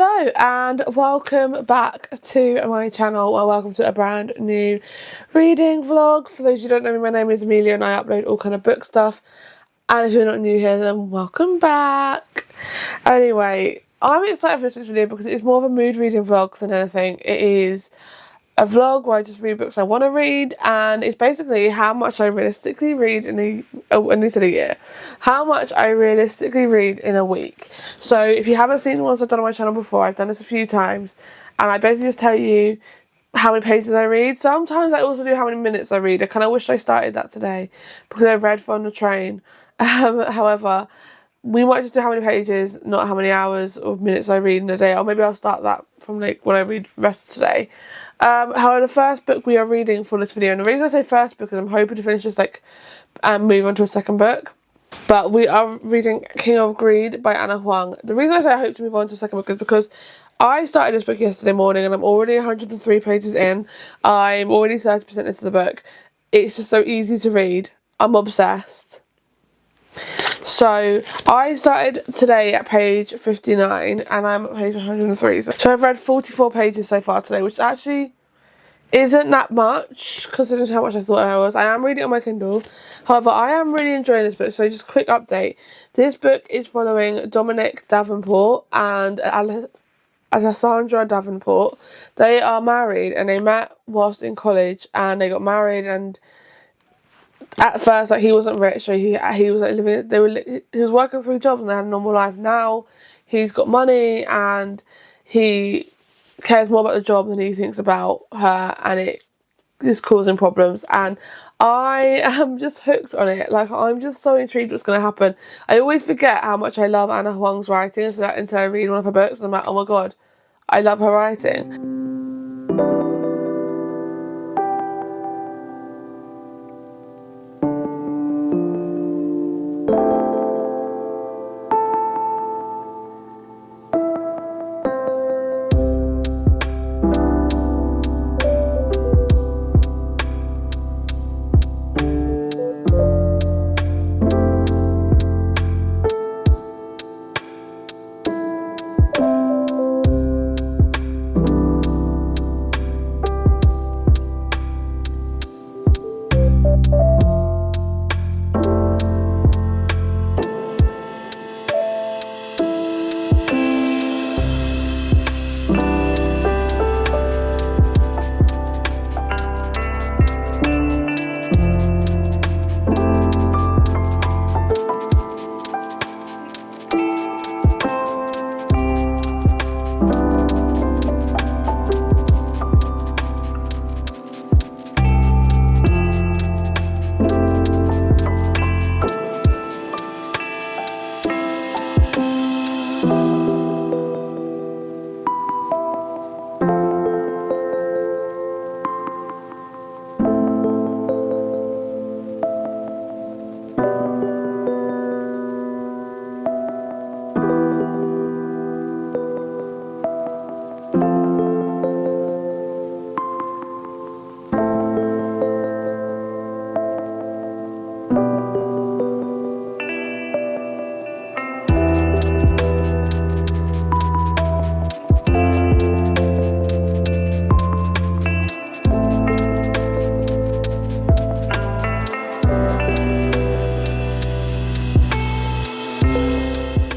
Hello and welcome back to my channel, or welcome to a brand new reading vlog. For those who don't know me, my name is Amelia and I upload all kind of book stuff, and if you're not new here then welcome back. Anyway, I'm excited for this week's video because it's more of a mood reading vlog than anything. It is a vlog where I just read books I want to read, and it's basically how much I realistically read in a year. How much I realistically read in a week. So if you haven't seen the ones I've done on my channel before, I've done this a few times, and I basically just tell you how many pages I read. Sometimes I also do how many minutes I read. I kind of wish I started that today because I read on the train. However, we might just do how many pages, not how many hours or minutes I read in a day, or maybe I'll start that from like when I read the rest of today. However, the first book we are reading for this video, and the reason I say first book is I'm hoping to finish this and move on to a second book. But we are reading King of Greed by Anna Huang. The reason I say I hope to move on to a second book is because I started this book yesterday morning and I'm already 103 pages in. I'm already 30% into the book. It's just so easy to read. I'm obsessed. So I started today at page 59 and I'm at page 103. So I've read 44 pages so far today, which actually isn't that much considering how much I thought I was. I am reading it on my Kindle. However, I am really enjoying this book. So just a quick update. This book is following Dominic Davenport and Alessandra Davenport. They are married and they met whilst in college, and they got married, and at first, he wasn't rich, so he was living. He was working 3 jobs and they had a normal life. Now he's got money and he cares more about the job than he thinks about her, and it is causing problems. And I am just hooked on it. Like, I'm just so intrigued what's going to happen. I always forget how much I love Anna Huang's writing until I read one of her books and I'm like, oh my god, I love her writing.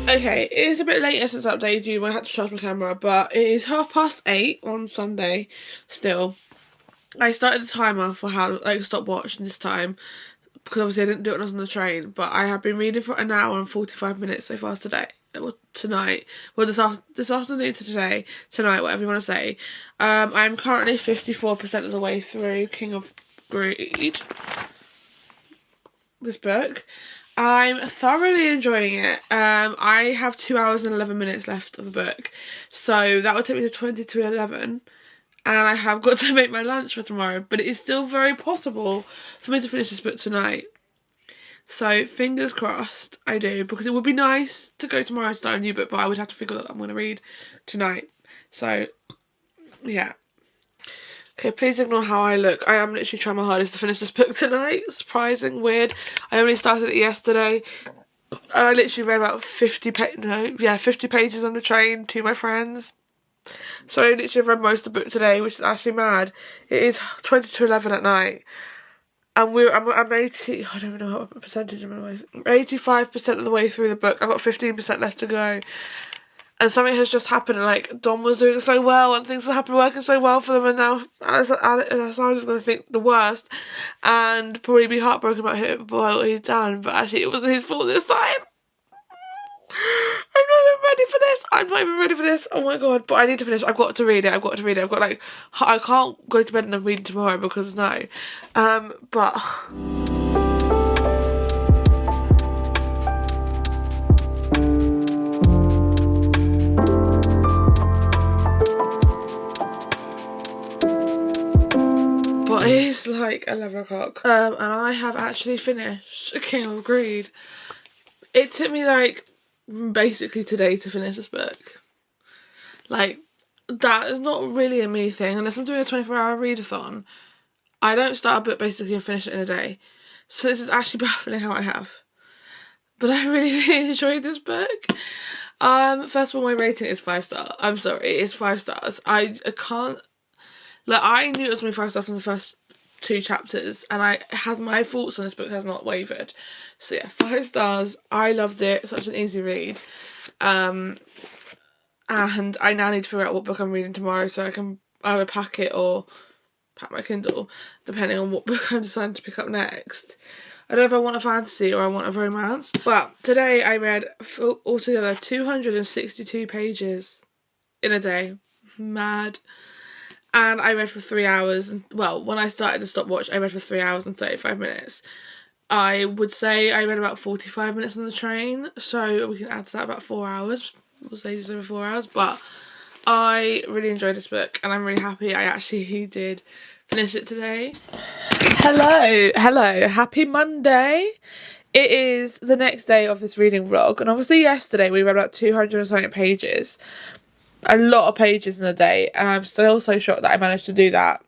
Okay, it is a bit later since I updated you. I had to charge my camera, but it is 8:30 on Sunday still. I started the timer for how stopwatch this time because obviously I didn't do it when I was on the train, but I have been reading for an hour and 45 minutes so far today. Well, tonight. Well, this afternoon to tonight, whatever you want to say. I'm currently 54% of the way through King of Greed, this book. I'm thoroughly enjoying it. I have 2 hours and 11 minutes left of the book, so that would take me to 20 to 11, and I have got to make my lunch for tomorrow, but it is still very possible for me to finish this book tonight. So fingers crossed I do, because it would be nice to go tomorrow and start a new book, but I would have to figure out what I'm going to read tonight. So yeah. Okay, please ignore how I look. I am literally trying my hardest to finish this book tonight. Surprising, weird. I only started it yesterday. And I literally read about 50 pages on the train to my friends. So I literally read most of the book today, which is actually mad. It is 20 to 11 at night. And I'm 80, I don't even know what percentage I'm on. 85% of the way through the book. I've got 15% left to go. And something has just happened, like, Dom was doing so well and things have been working so well for them, and now I'm just going to think the worst and probably be heartbroken about what he's done, but actually it wasn't his fault this time. I'm not even ready for this. I'm not even ready for this. Oh my god. But I need to finish. I've got to read it. I've got like, I can't go to bed and then read tomorrow because no. But it is like 11 o'clock. And I have actually finished King of Greed. It took me like basically today to finish this book. Like, that is not really a me thing. Unless I'm doing a 24-hour readathon, I don't start a book basically and finish it in a day. So this is actually baffling how I have. But I really, really enjoyed this book. First of all, my rating is 5 stars. I'm sorry, it's 5 stars. I can't, like, I knew it was going to be 5 stars from the first 2 chapters, and my thoughts on this book has not wavered. So yeah, 5 stars. I loved it. Such an easy read. And I now need to figure out what book I'm reading tomorrow so I can either pack it or pack my Kindle, depending on what book I'm deciding to pick up next. I don't know if I want a fantasy or I want a romance. Well, today I read altogether 262 pages in a day. Mad. And I read for 3 hours. Well, when I started the stopwatch, I read for 3 hours and 35 minutes. I would say I read about 45 minutes on the train, so we can add to that about 4 hours. We'll say just over 4 hours. But I really enjoyed this book, and I'm really happy I actually did finish it today. Hello, happy Monday. It is the next day of this reading vlog, and obviously yesterday we read about 200 and something pages. A lot of pages in a day, and I'm still so shocked that I managed to do that.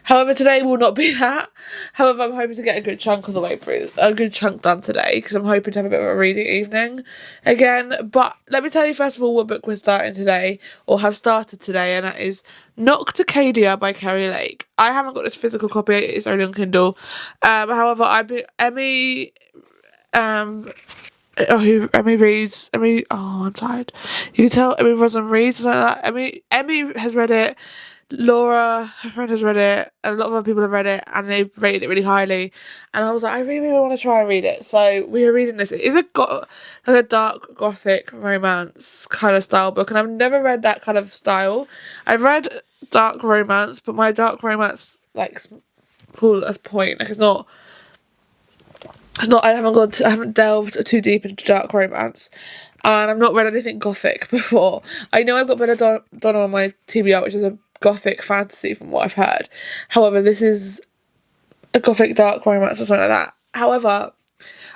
However, today will not be that. However, I'm hoping to get a good chunk of the way through, a good chunk done today, because I'm hoping to have a bit of a reading evening again. But let me tell you first of all what book we're starting today, or have started today, and that is Nocticadia by Kerry Lake. I haven't got this physical copy, it's only on Kindle. However, Emmy reads. I'm tired. You can tell Emmy Rosen reads, something like that. Emmy has read it. Laura, her friend, has read it. A lot of other people have read it, and they've rated it really highly. And I was like, I really want to try and read it. So we are reading this. It is like a dark gothic romance kind of style book, and I've never read that kind of style. I've read dark romance, but my dark romance like falls at this point. Like it's not. I haven't delved too deep into dark romance, and I've not read anything gothic before. I know I've got Donna on my TBR, which is a gothic fantasy from what I've heard. However, this is a gothic dark romance or something like that. However,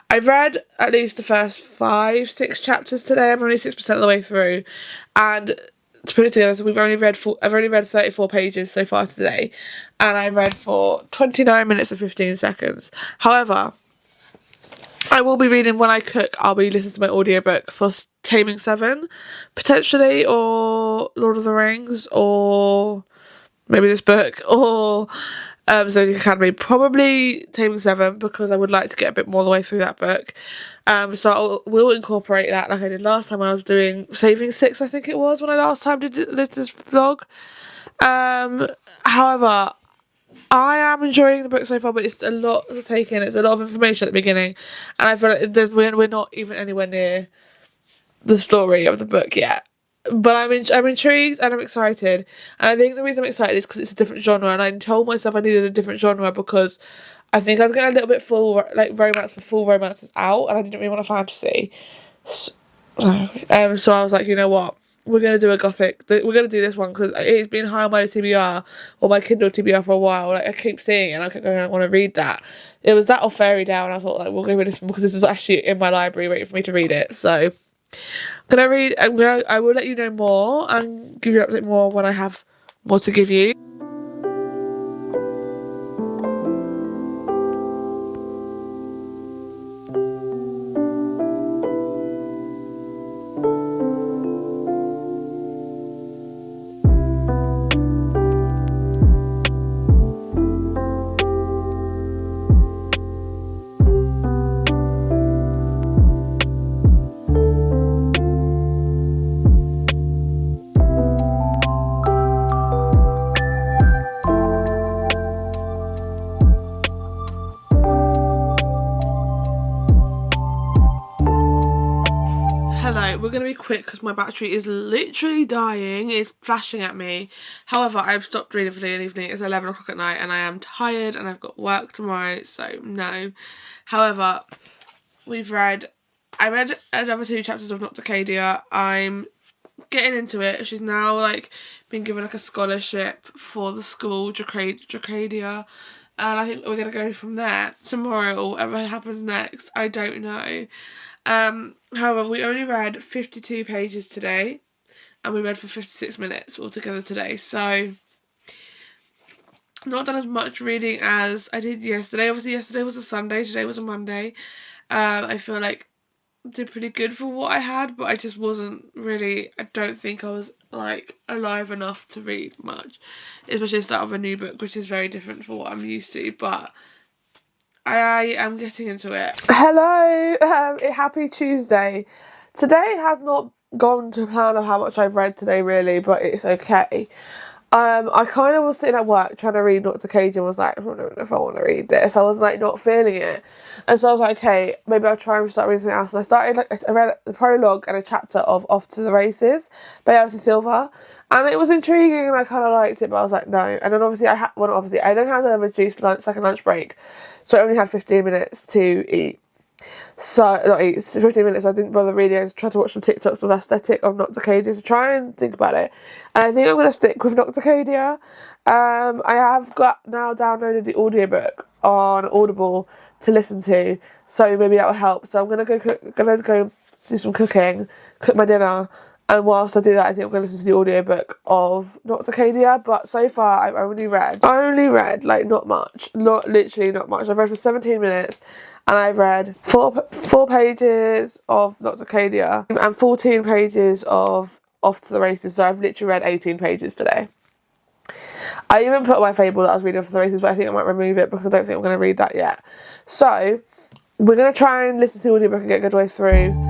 I've read at least the first 5-6 chapters today. I'm only 6% of the way through, and to put it together, so I've only read 34 pages so far today, and I read for 29 minutes and 15 seconds. However, I will be reading when I cook. I'll be listening to my audiobook for Taming 7, potentially, or Lord of the Rings, or maybe this book, or Zodiac Academy. Probably Taming 7, because I would like to get a bit more of the way through that book. So we'll incorporate that like I did last time when I was doing Saving 6, I think it was, when I last time did this vlog. However, I am enjoying the book so far, but it's a lot to take in. It's a lot of information at the beginning, and I feel like we're not even anywhere near the story of the book yet. But I'm intrigued and I'm excited, and I think the reason I'm excited is because it's a different genre, and I told myself I needed a different genre because I think I was getting a little bit full, like romance for full romance is out, and I didn't really want a fantasy. So I was like, you know what? We're going to do a gothic. We're going to do this one because it's been high on my TBR or my Kindle TBR for a while. Like, I keep seeing it and I keep going, I want to read that. It was that or Fairy Tale, and I thought, like, we'll go with this one because this is actually in my library waiting for me to read it. So I'm going to read. I will let you know more and give you an update more when I have more to give you. we're going to be quick because my battery is literally dying. It's flashing at me. However, I've stopped reading for the evening. It's 11 o'clock at night and I am tired and I've got work tomorrow, so no. However, I read another 2 chapters of Nocticadia. I'm getting into it. She's now like been given like a scholarship for the school Dracadia, and I think we're gonna go from there. Tomorrow or whatever happens next, I don't know. However, we only read 52 pages today and we read for 56 minutes altogether today, so not done as much reading as I did yesterday. Obviously yesterday was a Sunday, today was a Monday. I feel like did pretty good for what I had, but I just wasn't really, I don't think I was like alive enough to read much, especially the start of a new book, which is very different from what I'm used to, but I am getting into it. Hello, happy Tuesday. Today has not gone to plan of how much I've read today really, but it's okay. I kind of was sitting at work trying to read Nocticadia and was like, I don't know if I want to read this. I was like not feeling it. And so I was like, okay, maybe I'll try and start reading something else. And I read the prologue and a chapter of Off to the Races by Elsie Silver. And it was intriguing and I kind of liked it, but I was like, no. And then obviously I then had a reduced lunch, like a lunch break. So I only had 15 minutes to eat. So, not eat, 15 minutes, I didn't bother reading. I just tried to watch some TikToks of aesthetic of Nocticadia to try and think about it. And I think I'm going to stick with Nocticadia. I have got now downloaded the audiobook on Audible to listen to, so maybe that will help. So I'm going to go do some cooking, cook my dinner, and whilst I do that, I think I'm going to listen to the audiobook of Nocticadia. But so far, I only read like not much, literally not much. I've read for 17 minutes, and I've read four pages of Nocticadia and 14 pages of Off to the Races. So I've literally read 18 pages today. I even put my fable that I was reading Off to the Races, but I think I might remove it because I don't think I'm going to read that yet. So we're going to try and listen to the audiobook and get a good way through.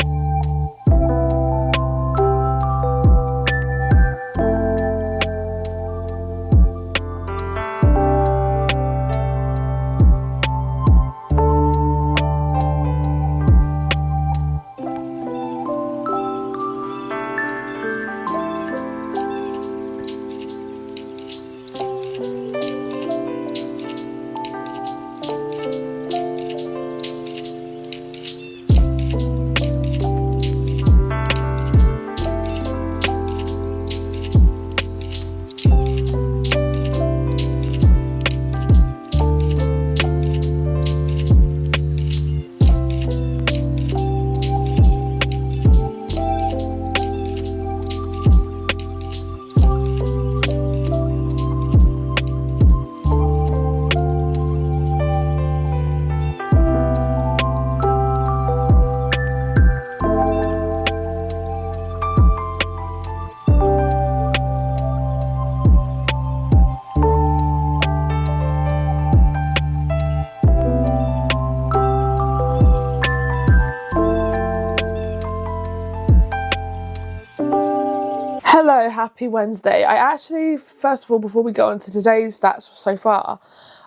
Hello, happy Wednesday. I actually, first of all, before we go on to today's stats so far,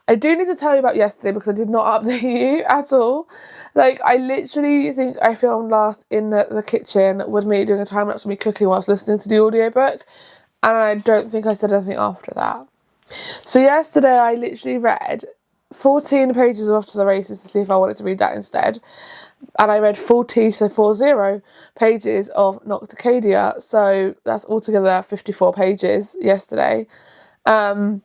I do need to tell you about yesterday because I did not update you at all. Like, I literally think I filmed last in the kitchen with me doing a time-lapse of me cooking whilst listening to the audiobook, and I don't think I said anything after that. So yesterday I literally read 14 pages of Off to the Races to see if I wanted to read that instead. And I read 40 pages of Nocticadia, so that's altogether 54 pages yesterday. And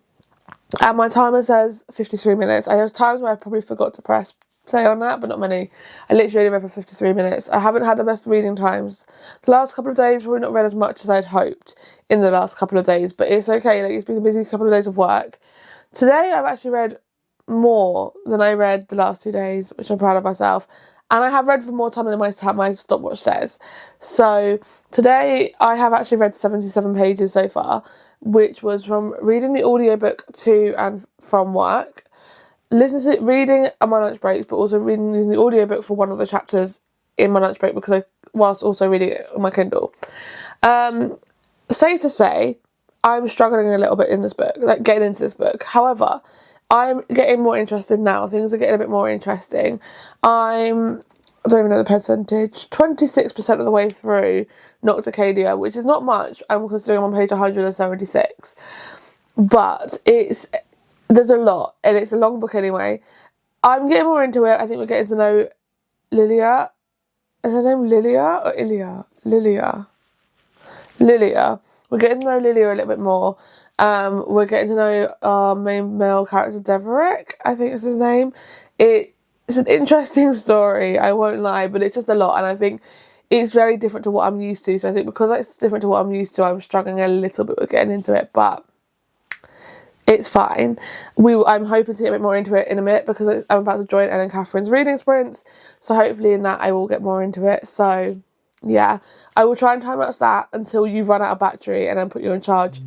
my timer says 53 minutes. There's times where I probably forgot to press play on that, but not many. I literally only read for 53 minutes. I haven't had the best reading times. The last couple of days, probably not read as much as I'd hoped in the last couple of days, but it's okay. Like, it's been a busy couple of days of work. Today, I've actually read more than I read the last 2 days, which I'm proud of myself. And I have read for more time than my stopwatch says. So today I have actually read 77 pages so far, which was from reading the audiobook to and from work, reading on my lunch breaks, but also reading the audiobook for one of the chapters in my lunch break whilst also reading it on my Kindle. Safe to say, I'm struggling a little bit in this book, like getting into this book. However, I'm getting more interested now. Things are getting a bit more interesting. I'm I don't even know the percentage, 26% of the way through Nocticadia, which is not much. I'm considering I'm on page 176. But there's a lot, and it's a long book anyway. I'm getting more into it. I think we're getting to know Lilia. Is her name Lilia or Ilia? Lilia. We're getting to know Lilia a little bit more. We're getting to know our main male character, Deverick, I think is his name. It's an interesting story, I won't lie, but it's just a lot, and I think it's very different to what I'm used to. So I think because it's different to what I'm used to, I'm struggling a little bit with getting into it, but it's fine. I'm hoping to get a bit more into it in a minute because I'm about to join Ellen and Catherine's reading sprints. So hopefully in that I will get more into it. So yeah, I will try and time-lapse that until you run out of battery and then put you in charge.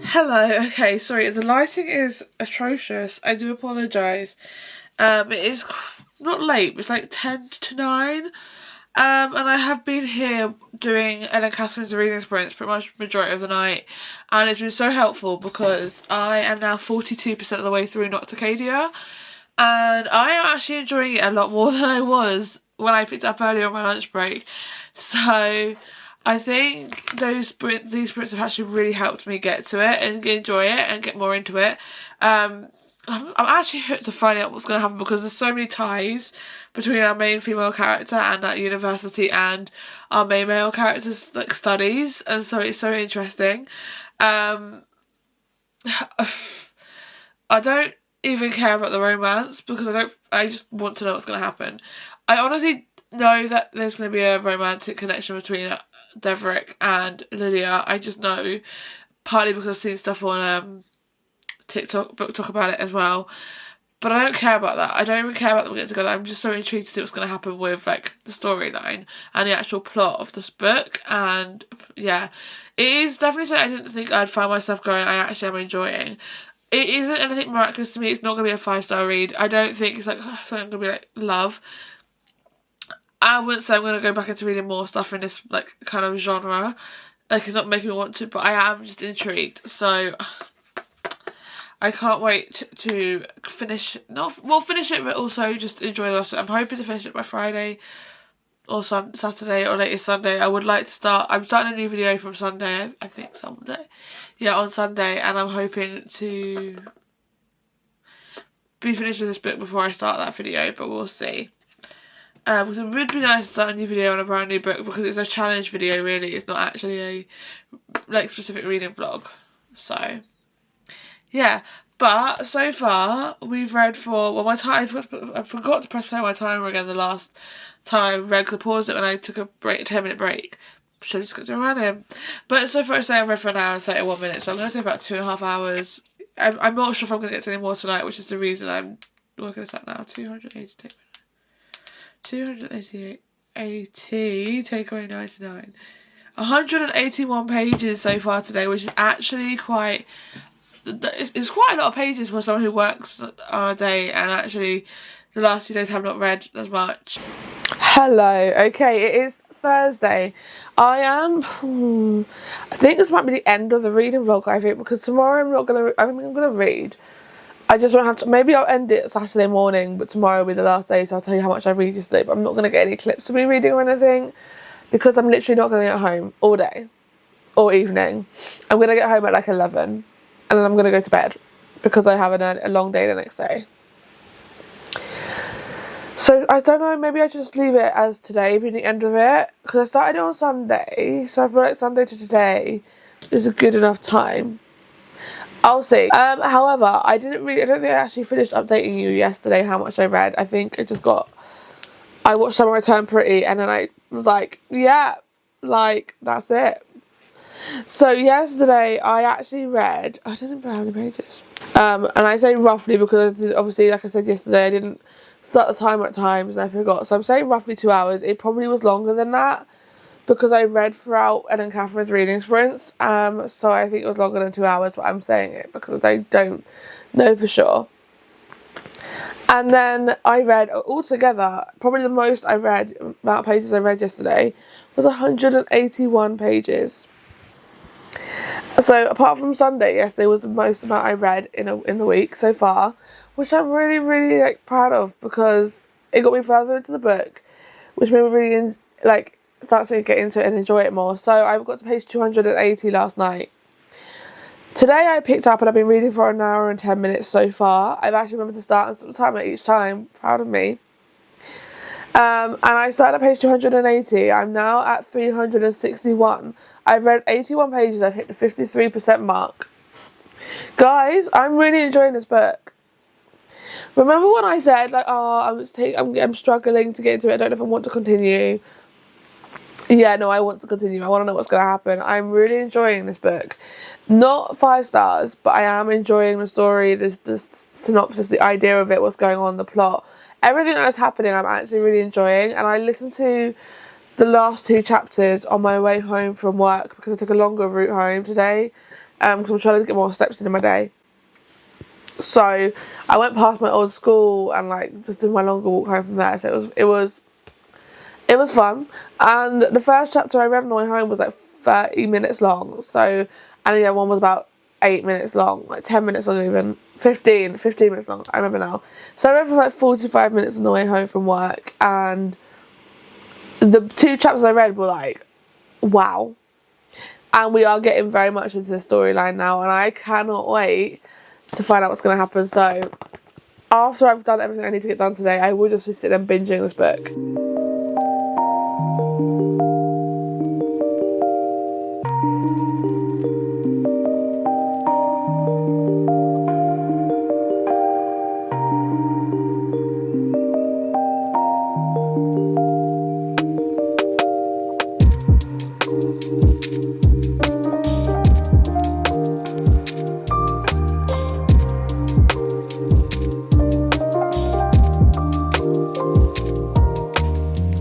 Hello, okay, sorry, the lighting is atrocious. I do apologise. It is not late, it's like 10 to 9. And I have been here doing Ellen and Catherine's reading sprints pretty much the majority of the night. And it's been so helpful because I am now 42% of the way through Nocticadia. And I am actually enjoying it a lot more than I was when I picked it up earlier on my lunch break. So I think these sprints have actually really helped me get to it and enjoy it and get more into it. I'm actually hooked to finding out what's going to happen because there's so many ties between our main female character and at university and our main male character's like studies, and so it's so interesting. I don't even care about the romance because I just want to know what's going to happen. I honestly know that there's going to be a romantic connection between Deverick and Lilia. I just know, partly because I've seen stuff on TikTok, BookTok about it as well. But I don't care about that. I don't even care about them getting together. I'm just so intrigued to see what's going to happen with like the storyline and the actual plot of this book. And yeah, it is definitely something I didn't think I'd find myself going, I actually am enjoying. It isn't anything miraculous to me. It's not going to be a 5-star read. I don't think it's like something going to be like love. I wouldn't say I'm going to go back into reading more stuff in this like kind of genre. Like it's not making me want to, but I am just intrigued. So I can't wait to finish it, but also just enjoy the rest of it. I'm hoping to finish it by Friday or Saturday or latest Sunday. I would like to I'm starting a new video from Sunday, I think Sunday. Yeah, on Sunday, and I'm hoping to be finished with this book before I start that video, but we'll see. Because it would be nice to start a new video on a brand new book because it's a challenge video really, it's not actually a like specific reading vlog. So yeah, but so far we've read for, well, my time, I forgot to press play on my timer again the last time I read because I paused it when I took a 10-minute break. Should have just got to run him. But so far I say I've read for an hour and 31 minutes, so I'm going to say about 2.5 hours. I'm not sure if I'm going to get to any more tonight, which is the reason I'm working this out now. 280, take away 99. 181 pages so far today, which is actually quite... It's quite a lot of pages for someone who works on a day, and actually the last few days have not read as much. Hello, okay, it is Thursday, I think this might be the end of the reading vlog, I think, because tomorrow I'm gonna read. I just won't have to, maybe I'll end it Saturday morning, but tomorrow will be the last day, so I'll tell you how much I read yesterday, but I'm not gonna get any clips of me reading or anything, because I'm literally not gonna be at home all day, or evening. I'm gonna get home at like 11, and then I'm gonna go to bed, because I have a long day the next day. So, I don't know, maybe I just leave it as today being the end of it, because I started it on Sunday, so I feel like Sunday to today is a good enough time. I'll see. However, I don't think I actually finished updating you yesterday how much I read. I think I watched Summer Return Pretty, and then I was like, yeah, like, that's it. So yesterday I actually read, I don't know how many pages. And I say roughly because obviously, like I said yesterday, I didn't start the timer at times and I forgot. So I'm saying roughly 2 hours. It probably was longer than that because I read throughout Ellen and Catherine's reading sprints. So I think it was longer than 2 hours, but I'm saying it because I don't know for sure. And then I read altogether, probably the most I read, amount of pages I read yesterday was 181 pages. So apart from Sunday, yesterday was the most amount I read in the week so far, which I'm really, really like proud of because it got me further into the book, which made me really start to get into it and enjoy it more. So I got to page 280 last night. Today I picked up and I've been reading for an hour and 10 minutes so far. I've actually remembered to start and time at each time. Proud of me. And I started at page 280. I'm now at 361. I've read 81 pages. I've hit the 53% mark. Guys, I'm really enjoying this book. Remember when I said like, oh, I'm struggling to get into it. I don't know if I want to continue. Yeah, no, I want to continue. I want to know what's going to happen. I'm really enjoying this book. Not 5 stars, but I am enjoying the story, the synopsis, the idea of it, what's going on, the plot. Everything that's happening I'm actually really enjoying. And I listened to the last 2 chapters on my way home from work because I took a longer route home today. Because I'm trying to get more steps in my day. So I went past my old school and like just did my longer walk home from there. So it was fun. And the first chapter I read on the way home was like 30 minutes long. So, and the other one was about 8 minutes long, like 10 minutes long even, 15 minutes long, I remember now. So I read for like 45 minutes on the way home from work, and the 2 chapters I read were like, wow. And we are getting very much into the storyline now, and I cannot wait to find out what's going to happen. So after I've done everything I need to get done today, I will just be sitting and binging this book.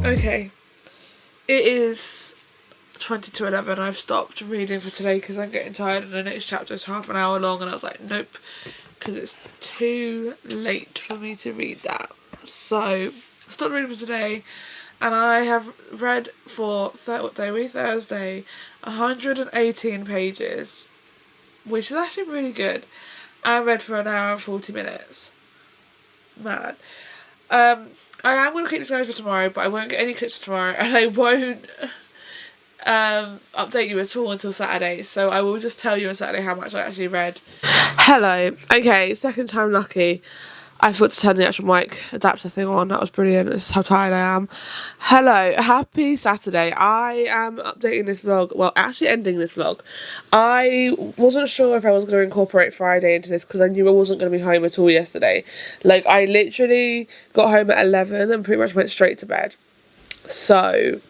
Okay, it is 20 to 11. I've stopped reading for today because I'm getting tired and the next chapter is half an hour long and I was like, nope, because it's too late for me to read that. So I stopped reading for today and I have read for, Thursday, 118 pages, which is actually really good. I read for an hour and 40 minutes. Mad. I am going to keep this going for tomorrow, but I won't get any clips for tomorrow, and I won't update you at all until Saturday, so I will just tell you on Saturday how much I actually read. Hello. Okay, second time lucky. I forgot to turn the actual mic adapter thing on. That was brilliant. This is how tired I am. Hello, happy Saturday. I am updating this vlog, well, actually ending this vlog. I wasn't sure if I was going to incorporate Friday into this because I knew I wasn't going to be home at all yesterday. Like, I literally got home at 11 and pretty much went straight to bed. So,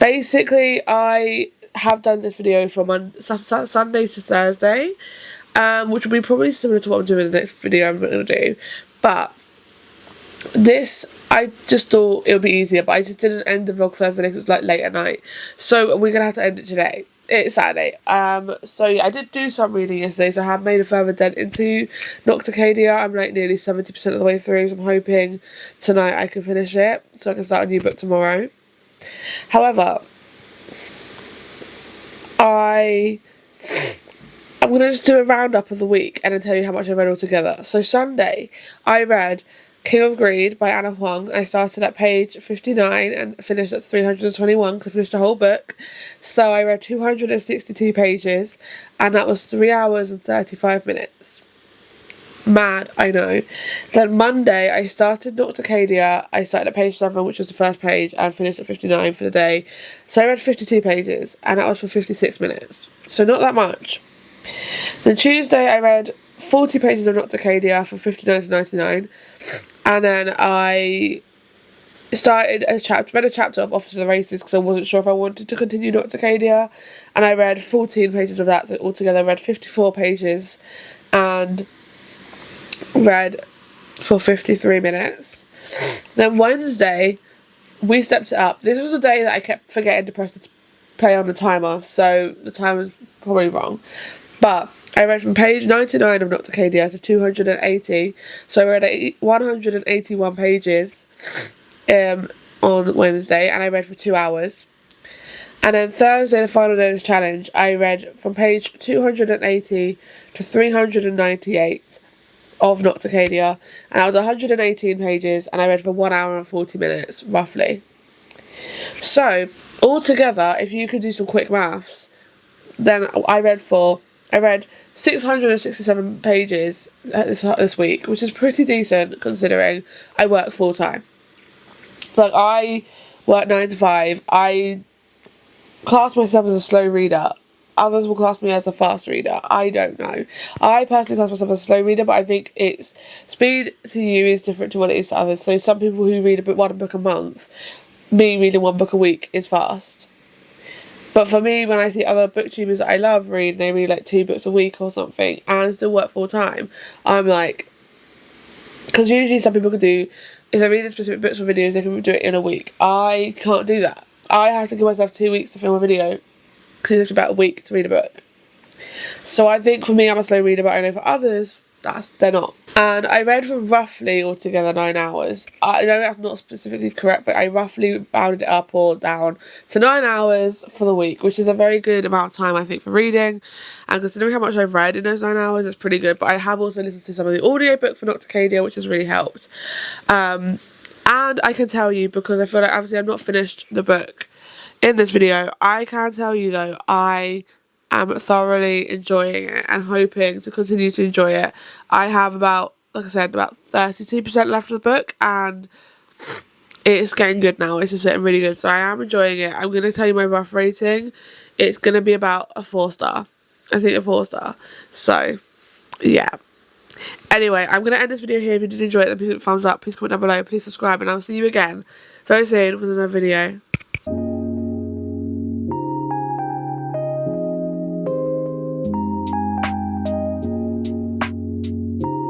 basically, I have done this video from Sunday to Thursday. Which will be probably similar to what I'm doing in the next video I'm going to do. But this, I just thought it would be easier, but I just didn't end the vlog Thursday because it was like late at night. So we're going to have to end it today. It's Saturday. So yeah, I did do some reading yesterday, so I have made a further dent into Nocticadia. I'm like nearly 70% of the way through, so I'm hoping tonight I can finish it so I can start a new book tomorrow. However, I'm going to just do a roundup of the week and then tell you how much I read altogether. So Sunday, I read King of Greed by Anna Huang. I started at page 59 and finished at 321 because I finished the whole book. So I read 262 pages and that was 3 hours and 35 minutes. Mad, I know. Then Monday, I started Nocticadia. I started at page 7, which was the first page, and finished at 59 for the day. So I read 52 pages, and that was for 56 minutes. So not that much. Then Tuesday, I read 40 pages of Nocticadia for 59 to 99. And then I read a chapter of Off to the Races because I wasn't sure if I wanted to continue Nocticadia. And I read 14 pages of that, so altogether I read 54 pages. And read for 53 minutes. Then Wednesday, we stepped it up. This was the day that I kept forgetting to press the play on the timer, so the time was probably wrong. But I read from page 99 of Nocticadia to 280, so I read 181 pages on Wednesday, and I read for 2 hours. And then Thursday, the final day of this challenge, I read from page 280 to 398 of Nocticadia, and that was 118 pages, and I read for 1 hour and 40 minutes, roughly. So, altogether, if you could do some quick maths, then I read 667 pages this week, which is pretty decent considering I work full time. Like, I work 9 to 5, I class myself as a slow reader. Others will class me as a fast reader. I don't know. I personally class myself as a slow reader, but I think it's speed to you is different to what it is to others. So some people who read one book a month, me reading one book a week is fast. But for me, when I see other booktubers that I love read, and they read like 2 books a week or something, and still work full time, I'm like, because usually some people could do, if they're reading specific books or videos, they can do it in a week. I can't do that. I have to give myself 2 weeks to film a video, because it takes about a week to read a book. So I think for me, I'm a slow reader, but I know for others, they're not. And I read for roughly altogether 9 hours. I know that's not specifically correct, but I roughly rounded it up or down to 9 hours for the week, which is a very good amount of time, I think, for reading. And considering how much I've read in those 9 hours, it's pretty good. But I have also listened to some of the audiobook for Nocticadia, which has really helped. And I can tell you, because I feel like obviously I've not finished the book in this video, I can tell you though, I am thoroughly enjoying it and hoping to continue to enjoy it. I have about 32% left of the book, and it's getting good now. It's just getting really good, so I am enjoying it. I'm going to tell you my rough rating. It's going to be about a 4-star. I think a 4-star. So, yeah. Anyway, I'm going to end this video here. If you did enjoy it, then please give it a thumbs up. Please comment down below. Please subscribe, and I'll see you again very soon with another video.